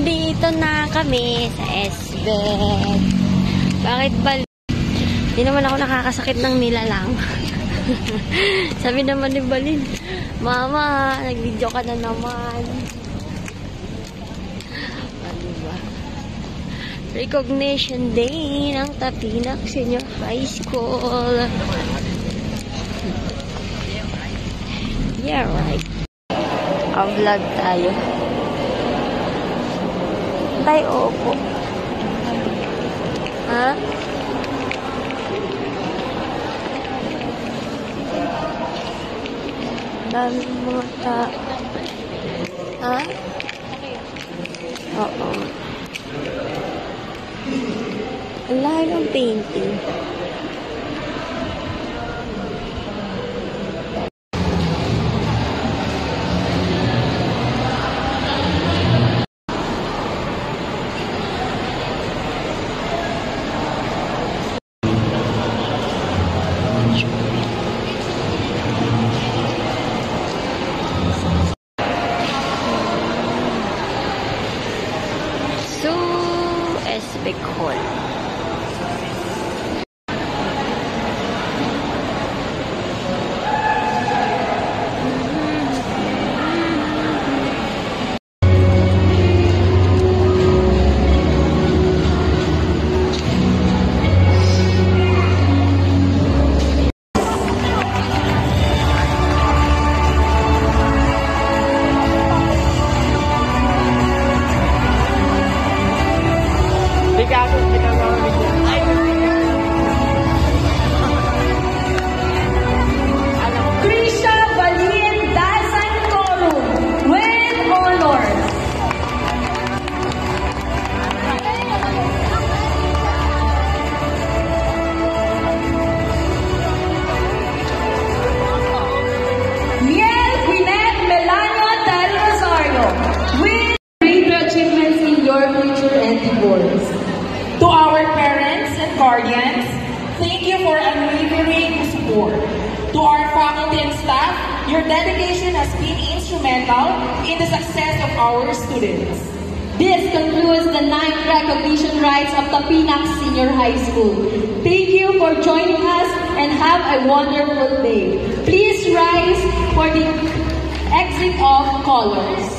Nandito na kami sa SBET. Bakit ba? Hindi naman ako nakakasakit ng nilalang. Sabi naman ni Balin, Mama, nag-video ka na naman. Diba? Recognition Day ng Tapinac Senior High School. Yeah, right. Vlog tayo. Tay, opo. Ha? Daming mga tao. Ha? Oo. Ang lahat ng painting. SBEC Hall. To our parents and guardians, thank you for unwavering support. To our faculty and staff, your dedication has been instrumental in the success of our students. This concludes the 9th recognition rites of Tapinac Senior High School. Thank you for joining us and have a wonderful day. Please rise for the exit of colors.